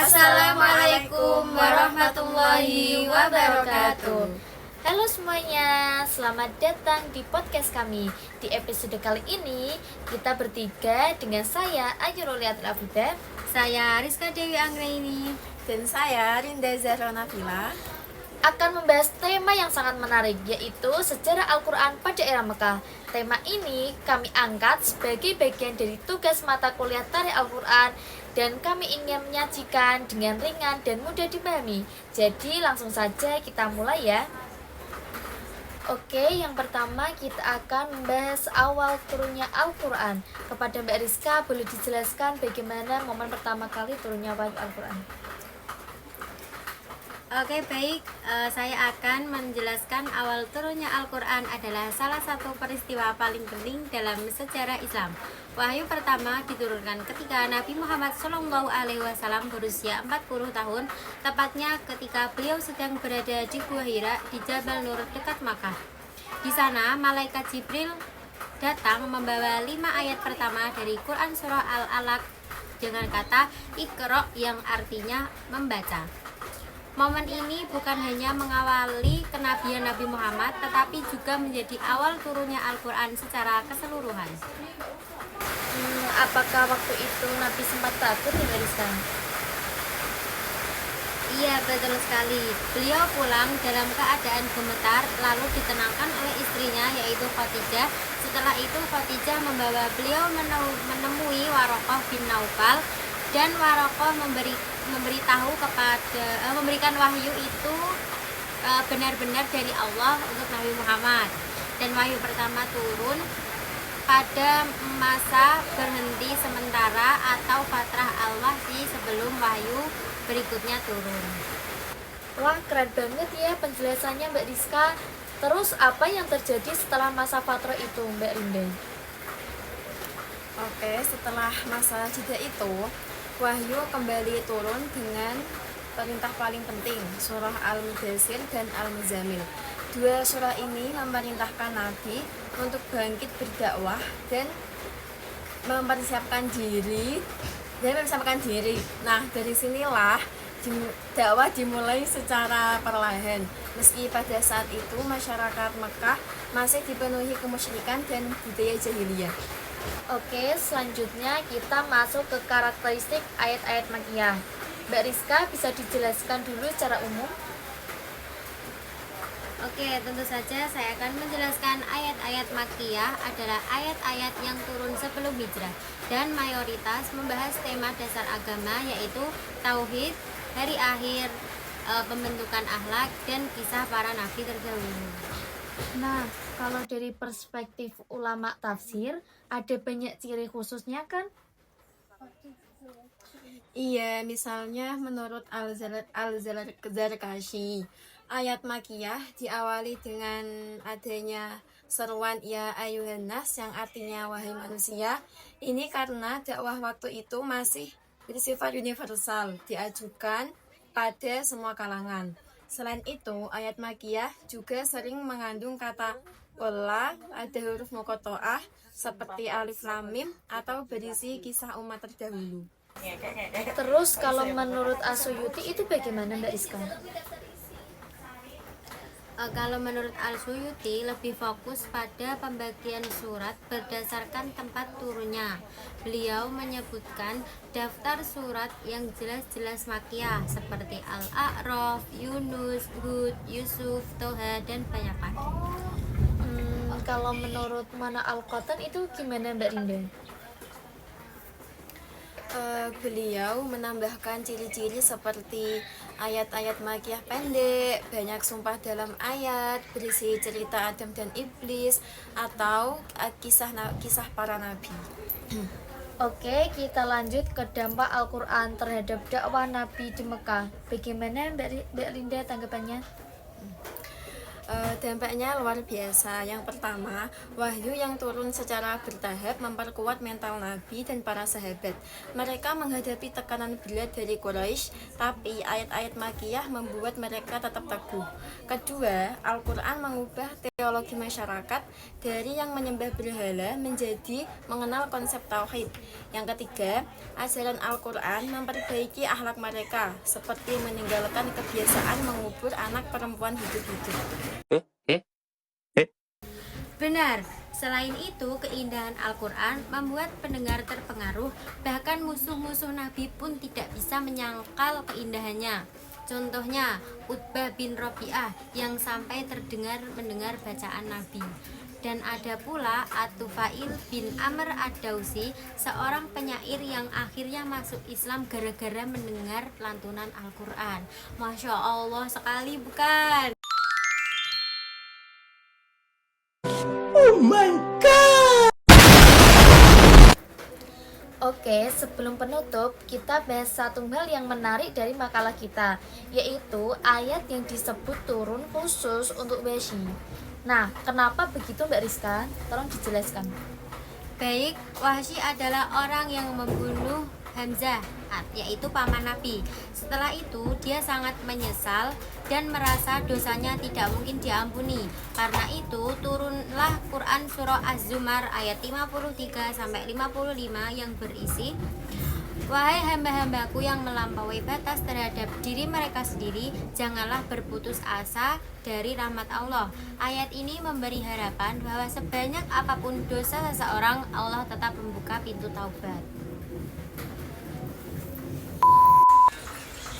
Assalamualaikum warahmatullahi wabarakatuh. Halo semuanya, selamat datang di podcast kami. Di episode kali ini, kita bertiga dengan saya Ayu Roliatul Afidah, saya Rizka Dewi Anggraini, dan saya Rinda Zahra Nabila akan membahas tema yang sangat menarik, yaitu sejarah Al-Quran pada era Mekah. Tema ini kami angkat sebagai bagian dari tugas mata kuliah Tarikh Al-Quran, dan kami ingin menyajikan dengan ringan dan mudah dipahami. Jadi langsung saja kita mulai ya. Oke, yang pertama kita akan membahas awal turunnya Al-Quran. Kepada Mbak Rizka, boleh dijelaskan bagaimana momen pertama kali turunnya wahyu Al-Quran? Oke, baik, saya akan menjelaskan awal turunnya Al-Quran adalah salah satu peristiwa paling penting dalam sejarah Islam. Wahyu pertama diturunkan ketika Nabi Muhammad SAW berusia 40 tahun, tepatnya ketika beliau sedang berada di Gua Hira di Jabal Nur dekat Makkah. Di sana, malaikat Jibril datang membawa 5 ayat pertama dari Quran surah Al-Alaq dengan kata Iqra yang artinya membaca. Momen ini bukan hanya mengawali kenabian Nabi Muhammad, tetapi juga menjadi awal turunnya Al-Quran secara keseluruhan. Apakah waktu itu Nabi sempat takut ya, Rizka? Iya, betul sekali. Beliau pulang dalam keadaan gemetar, lalu ditenangkan oleh istrinya yaitu Khadijah. Setelah itu Khadijah membawa beliau menemui Warokoh bin Naufal, dan Warokoh memberikan wahyu itu benar-benar dari Allah untuk Nabi Muhammad. Dan wahyu pertama turun pada masa berhenti sementara atau fatrah al-wahyi sebelum wahyu berikutnya turun. Wah, keren banget ya penjelasannya Mbak Rizka. Terus apa yang terjadi setelah masa fatrah itu, Mbak Rinda? Oke, setelah masa jeda itu, wahyu kembali turun dengan perintah paling penting, surah Al-Mudaththir dan Al-Muzammil. Dua surah ini memerintahkan Nabi untuk bangkit berdakwah dan mempersiapkan diri. Nah, dari sinilah dakwah dimulai secara perlahan. Meski pada saat itu masyarakat Mekah masih dipenuhi kemusyrikan dan budaya jahiliyah. Oke, selanjutnya kita masuk ke karakteristik ayat-ayat Makkiyah. Mbak Rizka bisa dijelaskan dulu secara umum? Oke, tentu saja saya akan menjelaskan ayat-ayat Makkiyah adalah ayat-ayat yang turun sebelum hijrah dan mayoritas membahas tema dasar agama yaitu tauhid, hari akhir, pembentukan akhlak, dan kisah para nabi terdahulu. Nah, kalau dari perspektif ulama tafsir, ada banyak ciri khususnya kan? Iya, misalnya menurut Al-Zarkashi, ayat Makkiyah diawali dengan adanya seruan ya ayuhan nas yang artinya wahai manusia. Ini karena dakwah waktu itu masih bersifat universal, diajukan pada semua kalangan. Selain itu, ayat Makkiyah juga sering mengandung kata wala, ada huruf muqatta'ah seperti alif lam mim atau berisi kisah umat terdahulu. Terus kalau menurut As-Suyuti itu bagaimana Mbak Rizka? Kalau menurut Al-Suyuti lebih fokus pada pembagian surat berdasarkan tempat turunnya. Beliau menyebutkan daftar surat yang jelas-jelas Makkiyah seperti Al-A'raf, Yunus, Hud, Yusuf, Toha, dan banyak lagi. Kalau menurut Mana Al-Qatan itu gimana Mbak Rinda? Beliau menambahkan ciri-ciri seperti ayat-ayat Makkiyah pendek, banyak sumpah dalam ayat, berisi cerita Adam dan Iblis, atau kisah para nabi. Oke, kita lanjut ke dampak Al-Quran terhadap dakwah Nabi di Mekah. Bagaimana Mbak Rinda tanggapannya? Dampaknya luar biasa. Yang pertama, wahyu yang turun secara bertahap memperkuat mental Nabi dan para sahabat. Mereka menghadapi tekanan berat dari Quraisy, tapi ayat-ayat Makkiyah membuat mereka tetap teguh. Kedua, Al-Quran mengubah teologi masyarakat dari yang menyembah berhala menjadi mengenal konsep tauhid. Yang ketiga, ajaran Al-Quran memperbaiki akhlak mereka, seperti meninggalkan kebiasaan mengubur anak perempuan hidup-hidup. Benar, selain itu keindahan Al-Quran membuat pendengar terpengaruh, bahkan musuh-musuh Nabi pun tidak bisa menyangkal keindahannya. Contohnya, Utbah bin Rabi'ah yang sampai mendengar bacaan Nabi. Dan ada pula At-Tufail bin Amr Ad-Dausi, seorang penyair yang akhirnya masuk Islam gara-gara mendengar lantunan Al-Quran. Masya Allah sekali bukan? Oke, sebelum penutup, kita bahas satu hal yang menarik dari makalah kita, yaitu ayat yang disebut turun khusus untuk Wahsy. Nah, kenapa begitu Mbak Rizka? Tolong dijelaskan. Baik, Wahsy adalah orang yang membunuh Hamzah, yaitu paman Nabi. Setelah itu, dia sangat menyesal dan merasa dosanya tidak mungkin diampuni. Karena itu, turunlah Quran surah Az-Zumar ayat 53-55 yang berisi, "Wahai hamba-hambaku yang melampaui batas terhadap diri mereka sendiri, janganlah berputus asa dari rahmat Allah." Ayat ini memberi harapan bahwa sebanyak apapun dosa seseorang, Allah tetap membuka pintu taubat.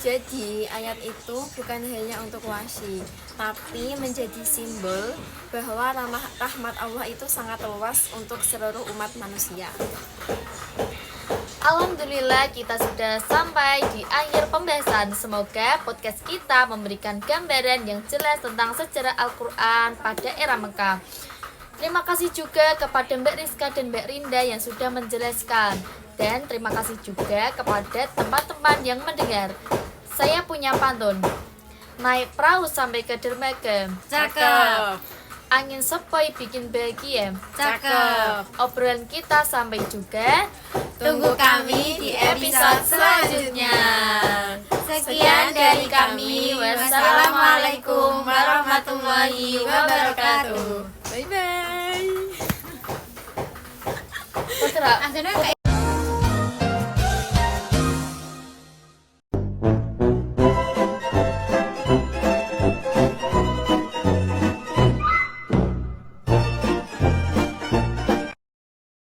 Jadi ayat itu bukan hanya untuk Wahsy, tapi menjadi simbol bahwa rahmat Allah itu sangat luas untuk seluruh umat manusia. Alhamdulillah kita sudah sampai di akhir pembahasan. Semoga podcast kita memberikan gambaran yang jelas tentang sejarah Al-Quran pada era Mekah. Terima kasih juga kepada Mbak Rizka dan Mbak Rinda yang sudah menjelaskan. Dan terima kasih juga kepada teman-teman yang mendengar. Saya punya pantun. Naik perahu sampai ke dermaga. Cakep. Angin sepoi bikin bahagia. Cakep. Obrolan kita sampai juga. Tunggu kami di episode selanjutnya. Sekian dari kami. Wassalamualaikum warahmatullahi wabarakatuh. Bye bye. Putra, Akhirnya kayak